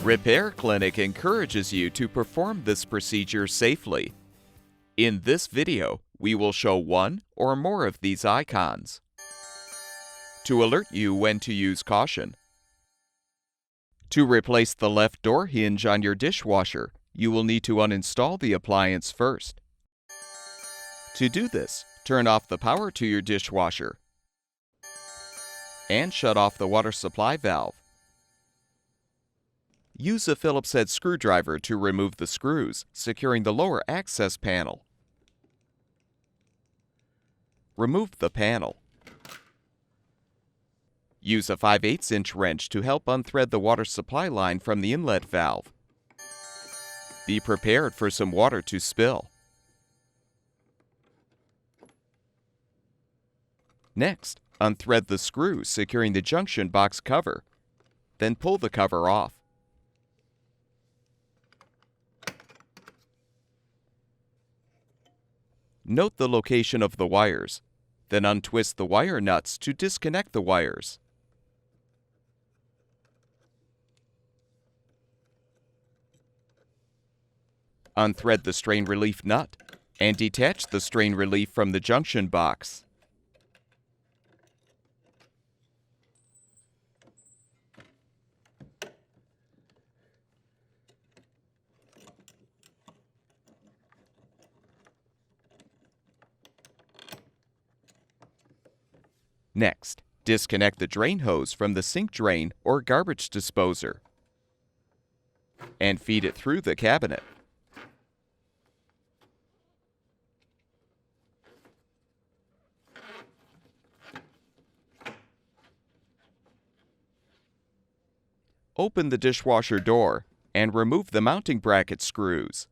Repair Clinic encourages you to perform this procedure safely. In this video, we will show one or more of these icons to alert you when to use caution. To replace the left door hinge on your dishwasher, you will need to uninstall the appliance first. To do this, turn off the power to your dishwasher and shut off the water supply valve. Use a Phillips head screwdriver to remove the screws, securing the lower access panel. Remove the panel. Use a 5/8" wrench to help unthread the water supply line from the inlet valve. Be prepared for some water to spill. Next, unthread the screw securing the junction box cover. Then pull the cover off. Note the location of the wires. Then untwist the wire nuts to disconnect the wires. Unthread the strain relief nut and detach the strain relief from the junction box. Next, disconnect the drain hose from the sink drain or garbage disposer and feed it through the cabinet. Open the dishwasher door and remove the mounting bracket screws.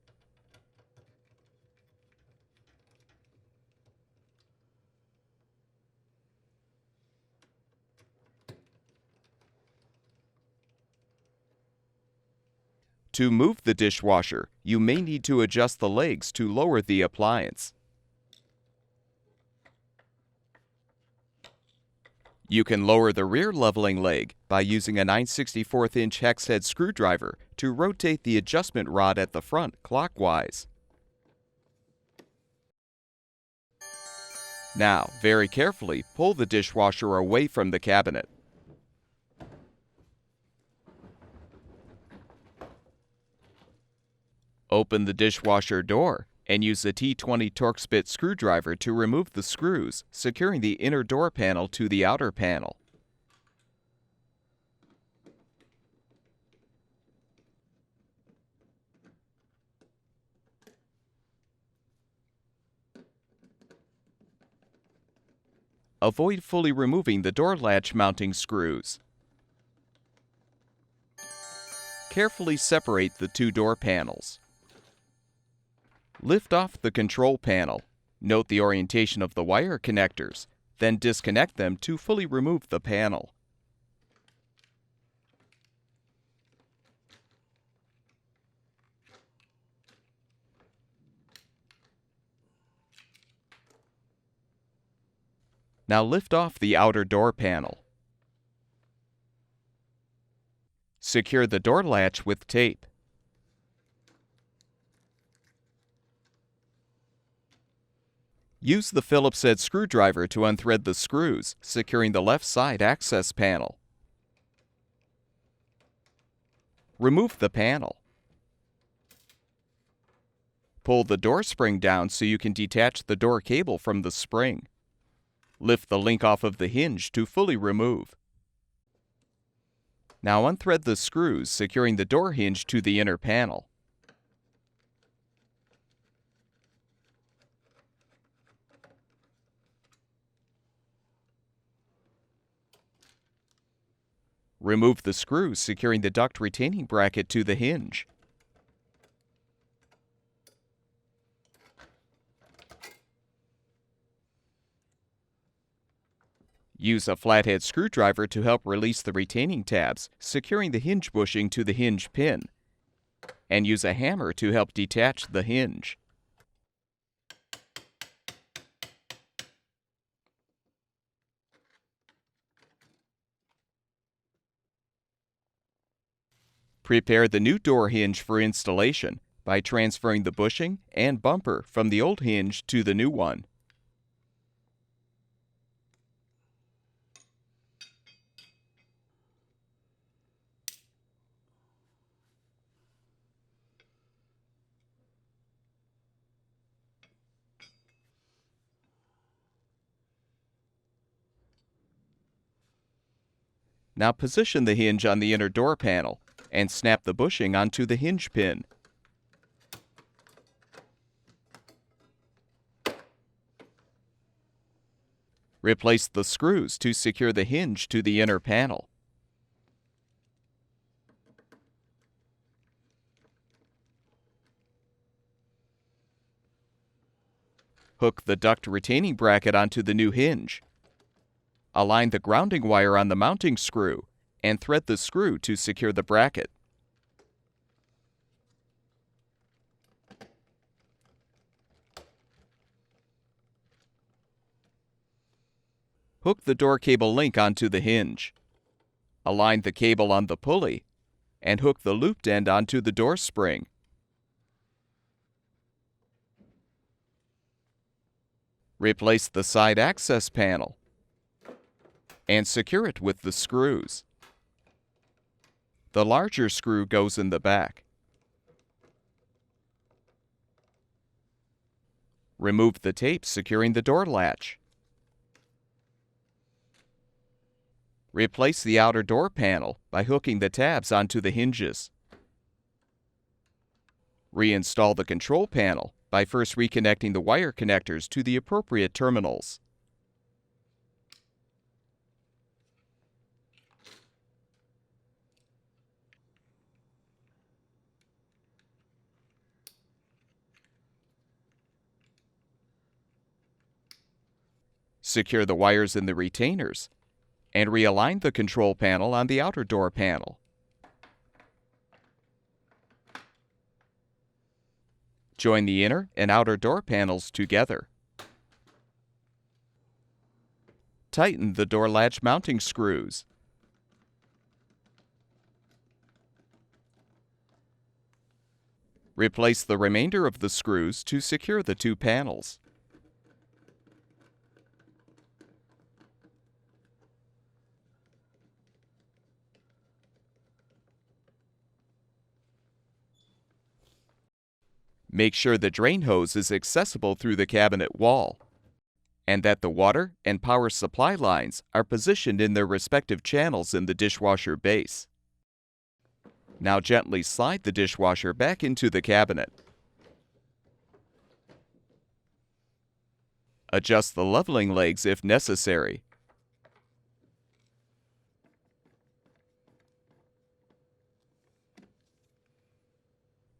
To move the dishwasher, you may need to adjust the legs to lower the appliance. You can lower the rear leveling leg by using a 9/64" hex head screwdriver to rotate the adjustment rod at the front clockwise. Now, very carefully pull the dishwasher away from the cabinet. Open the dishwasher door and use a T20 Torx bit screwdriver to remove the screws, securing the inner door panel to the outer panel. Avoid fully removing the door latch mounting screws. Carefully separate the two door panels. Lift off the control panel. Note the orientation of the wire connectors, then disconnect them to fully remove the panel. Now lift off the outer door panel. Secure the door latch with tape. Use the Phillips head screwdriver to unthread the screws, securing the left side access panel. Remove the panel. Pull the door spring down so you can detach the door cable from the spring. Lift the link off of the hinge to fully remove. Now unthread the screws, securing the door hinge to the inner panel. Remove the screws securing the duct retaining bracket to the hinge. Use a flathead screwdriver to help release the retaining tabs, securing the hinge bushing to the hinge pin, and use a hammer to help detach the hinge. Prepare the new door hinge for installation by transferring the bushing and bumper from the old hinge to the new one. Now position the hinge on the inner door panel and snap the bushing onto the hinge pin. Replace the screws to secure the hinge to the inner panel. Hook the duct retaining bracket onto the new hinge. Align the grounding wire on the mounting screw and thread the screw to secure the bracket. Hook the door cable link onto the hinge. Align the cable on the pulley and hook the looped end onto the door spring. Replace the side access panel and secure it with the screws. The larger screw goes in the back. Remove the tape securing the door latch. Replace the outer door panel by hooking the tabs onto the hinges. Reinstall the control panel by first reconnecting the wire connectors to the appropriate terminals. Secure the wires in the retainers and realign the control panel on the outer door panel. Join the inner and outer door panels together. Tighten the door latch mounting screws. Replace the remainder of the screws to secure the two panels. Make sure the drain hose is accessible through the cabinet wall, and that the water and power supply lines are positioned in their respective channels in the dishwasher base. Now gently slide the dishwasher back into the cabinet. Adjust the leveling legs if necessary.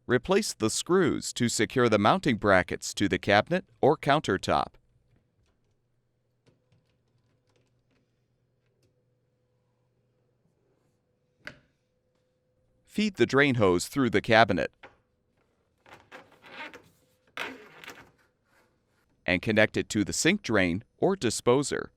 Replace the screws to secure the mounting brackets to the cabinet or countertop. Feed the drain hose through the cabinet and connect it to the sink drain or disposer.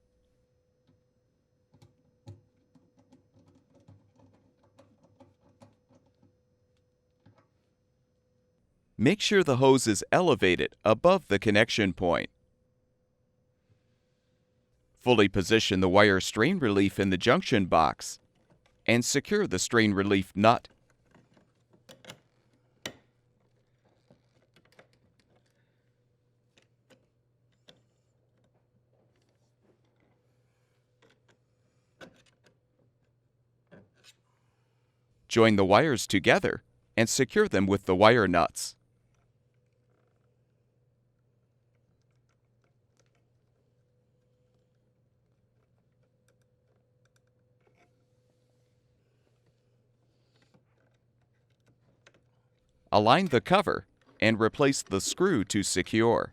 Make sure the hose is elevated above the connection point. Fully position the wire strain relief in the junction box and secure the strain relief nut. Join the wires together and secure them with the wire nuts. Align the cover and replace the screw to secure.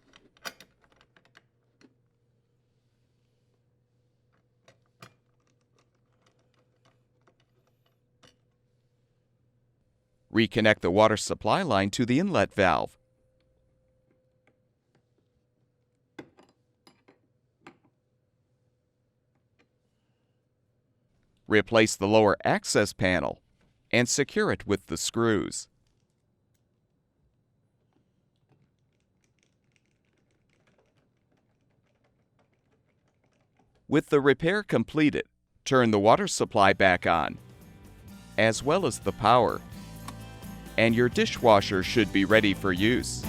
Reconnect the water supply line to the inlet valve. Replace the lower access panel and secure it with the screws. With the repair completed, turn the water supply back on, as well as the power, and your dishwasher should be ready for use.